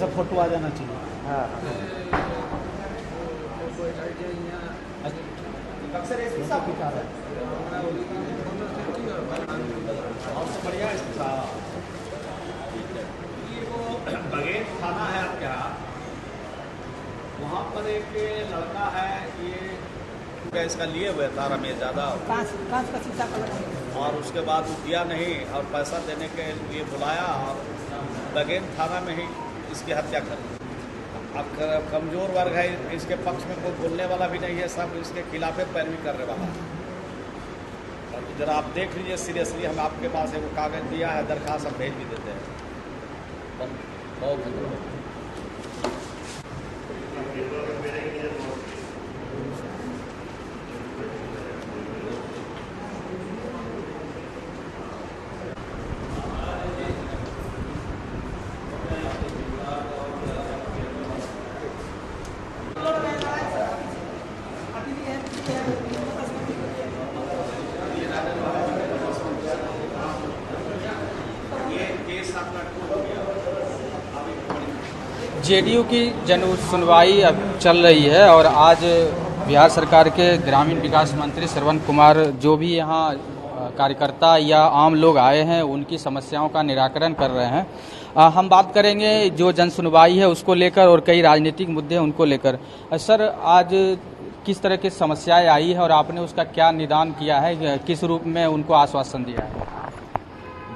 सा फोटो आ जाना चाहिए। हाँ अक्सर ऐसी सब है और सब बढ़िया है ये वो बघेल थाना है आपके यहाँ, वहाँ पर एक लड़का है, ये इसका लिए हुए था रमेश यादव, कांच का शीशा का लगा। और उसके बाद वो दिया नहीं और पैसा देने के लिए बुलाया और बघेल थाना में ही इसकी हत्या कर दी। अब कमज़ोर वर्ग है, इसके पक्ष में कोई बोलने वाला भी नहीं है, सब इसके खिलाफ पैरवी करने वाला है। और जरा आप देख लीजिए सीरियसली, हम आपके पास एक कागज़ दिया है, दरख्वास्त हम भेज भी देते हैं। बहुत धन्यवाद। जेडीयू की जन सुनवाई अब चल रही है और आज बिहार सरकार के ग्रामीण विकास मंत्री श्रवण कुमार जो भी यहाँ कार्यकर्ता या आम लोग आए हैं उनकी समस्याओं का निराकरण कर रहे हैं। हम बात करेंगे जो जन सुनवाई है उसको लेकर और कई राजनीतिक मुद्दे हैं उनको लेकर। सर, आज किस तरह की समस्याएं आई है और आपने उसका क्या निदान किया है, किस रूप में उनको आश्वासन दिया है?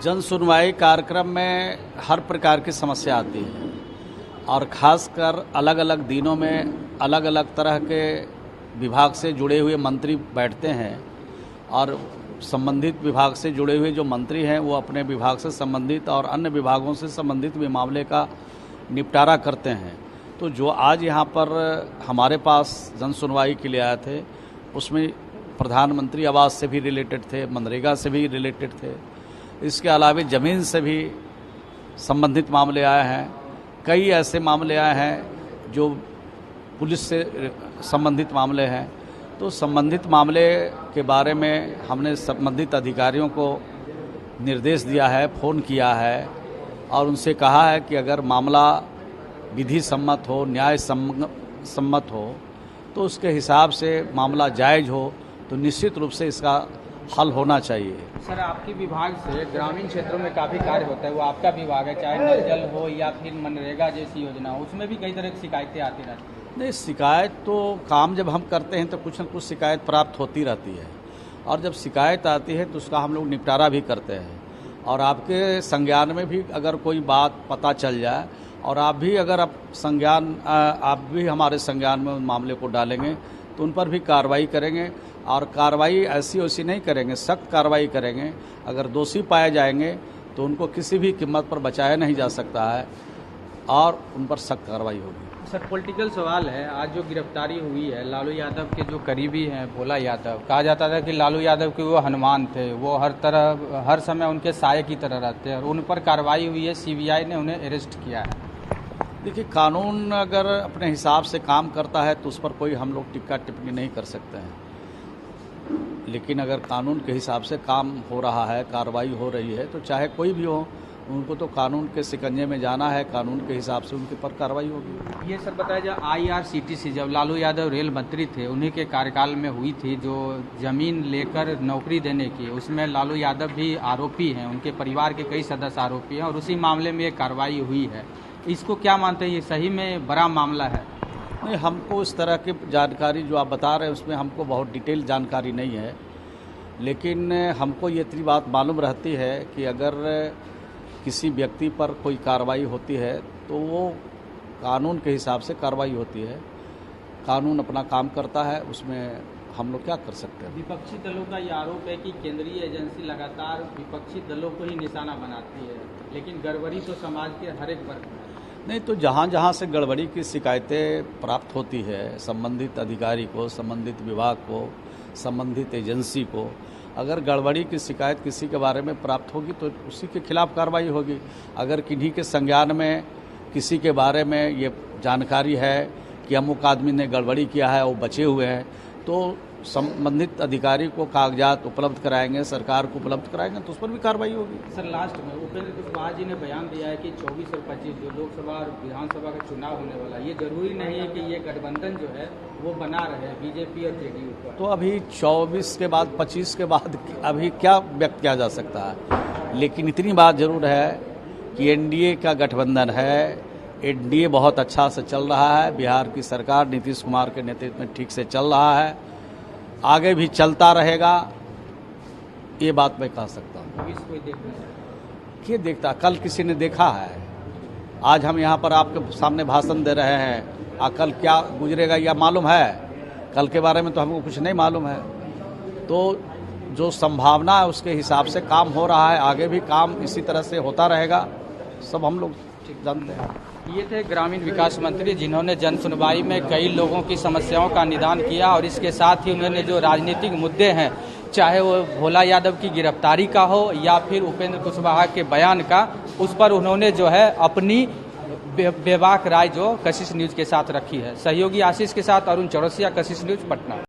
जन सुनवाई कार्यक्रम में हर प्रकार की समस्या आती है और ख़ासकर अलग अलग दिनों में अलग अलग तरह के विभाग से जुड़े हुए मंत्री बैठते हैं और संबंधित विभाग से जुड़े हुए जो मंत्री हैं वो अपने विभाग से संबंधित और अन्य विभागों से संबंधित भी मामले का निपटारा करते हैं। तो जो आज यहाँ पर हमारे पास जन सुनवाई के लिए आए थे उसमें प्रधानमंत्री आवास से भी रिलेटेड थे, मनरेगा से भी रिलेटेड थे, इसके अलावा ज़मीन से भी संबंधित मामले आए हैं। कई ऐसे मामले आए हैं जो पुलिस से संबंधित मामले हैं। तो संबंधित मामले के बारे में हमने संबंधित अधिकारियों को निर्देश दिया है, फ़ोन किया है और उनसे कहा है कि अगर मामला विधि सम्मत हो, न्याय सम्मत हो तो उसके हिसाब से मामला जायज़ हो तो निश्चित रूप से इसका हल होना चाहिए। सर, आपके विभाग से ग्रामीण क्षेत्रों में काफ़ी कार्य होता है, वो आपका विभाग है, चाहे नल जल हो या फिर मनरेगा जैसी योजना हो, उसमें भी कई तरह की शिकायतें आती रहती हैं। नहीं, शिकायत तो काम जब हम करते हैं तो कुछ न कुछ शिकायत प्राप्त होती रहती है और जब शिकायत आती है तो उसका हम लोग निपटारा भी करते हैं। और आपके संज्ञान में भी अगर कोई बात पता चल जाए और आप भी अगर आप भी हमारे संज्ञान में उन मामले को डालेंगे तो उन पर भी कार्रवाई करेंगे और कार्रवाई ऐसी वैसी नहीं करेंगे, सख्त कार्रवाई करेंगे। अगर दोषी पाए जाएंगे तो उनको किसी भी कीमत पर बचाया नहीं जा सकता है और उन पर सख्त कार्रवाई होगी। सर, पॉलिटिकल सवाल है, आज जो गिरफ्तारी हुई है लालू यादव के जो करीबी हैं भोला यादव, कहा जाता था कि लालू यादव के वो हनुमान थे, वो हर समय उनके साये की तरह रहते हैं और उन पर कार्रवाई हुई है, सीबीआई ने उन्हें अरेस्ट किया है। देखिए, कानून अगर अपने हिसाब से काम करता है तो उस पर कोई हम लोग टिक्का टिप्पणी नहीं कर सकते हैं, लेकिन अगर कानून के हिसाब से काम हो रहा है, कार्रवाई हो रही है तो चाहे कोई भी हो उनको तो कानून के शिकंजे में जाना है, कानून के हिसाब से उनके पर कार्रवाई होगी। ये सर बताया जाए, IRCTC जब लालू यादव रेल मंत्री थे उन्हीं के कार्यकाल में हुई थी जो ज़मीन लेकर नौकरी देने की, उसमें लालू यादव भी आरोपी हैं, उनके परिवार के कई सदस्य आरोपी हैं और उसी मामले में एक कार्रवाई हुई है। इसको क्या मानते हैं, ये सही में बड़ा मामला है? नहीं, हमको इस तरह की जानकारी जो आप बता रहे हैं उसमें हमको बहुत डिटेल जानकारी नहीं है, लेकिन हमको ये इतनी बात मालूम रहती है कि अगर किसी व्यक्ति पर कोई कार्रवाई होती है तो वो कानून के हिसाब से कार्रवाई होती है, कानून अपना काम करता है, उसमें हम लोग क्या कर सकते हैं। विपक्षी दलों का ये आरोप है कि केंद्रीय एजेंसी लगातार विपक्षी दलों को ही निशाना बनाती है, लेकिन गड़बड़ी तो समाज के हर एक वर्ग में। नहीं, तो जहाँ जहाँ से गड़बड़ी की शिकायतें प्राप्त होती है संबंधित अधिकारी को, संबंधित विभाग को, संबंधित एजेंसी को, अगर गड़बड़ी की शिकायत किसी के बारे में प्राप्त होगी तो उसी के खिलाफ कार्रवाई होगी। अगर किन्हीं के संज्ञान में किसी के बारे में ये जानकारी है कि अमुक आदमी ने गड़बड़ी किया है, वो बचे हुए हैं, तो संबंधित अधिकारी को कागजात उपलब्ध कराएंगे, सरकार को उपलब्ध कराएंगे, तो उस पर भी कार्रवाई होगी। सर लास्ट में उपेंद्र कुशवाहा जी ने बयान दिया है कि 24 और 25 जो लोकसभा और विधानसभा का चुनाव होने वाला है, ये जरूरी नहीं है कि ये गठबंधन जो है वो बना रहे बीजेपी और जेडीयू पर। तो अभी 24 के बाद 25 के बाद अभी क्या व्यक्त किया जा सकता है, लेकिन इतनी बात जरूर है कि एनडीए का गठबंधन है, एनडीए बहुत अच्छा से चल रहा है, बिहार की सरकार नीतीश कुमार के नेतृत्व में ठीक से चल रहा है, आगे भी चलता रहेगा, ये बात मैं कह सकता हूँ। भविष्य कोई देख नहीं सकता। ये देखता, कल किसी ने देखा है? आज हम यहाँ पर आपके सामने भाषण दे रहे हैं, कल क्या गुजरेगा या मालूम है? कल के बारे में तो हमको कुछ नहीं मालूम है। तो जो संभावना है उसके हिसाब से काम हो रहा है, आगे भी काम इसी तरह से होता रहेगा, सब हम लोग जानते हैं। ये थे ग्रामीण विकास मंत्री जिन्होंने जन सुनवाई में कई लोगों की समस्याओं का निदान किया और इसके साथ ही उन्होंने जो राजनीतिक मुद्दे हैं, चाहे वो भोला यादव की गिरफ्तारी का हो या फिर उपेंद्र कुशवाहा के बयान का, उस पर उन्होंने जो है अपनी बेबाक राय जो कशिश न्यूज़ के साथ रखी है। सहयोगी आशीष के साथ अरुण चौरसिया, कशिश न्यूज़, पटना।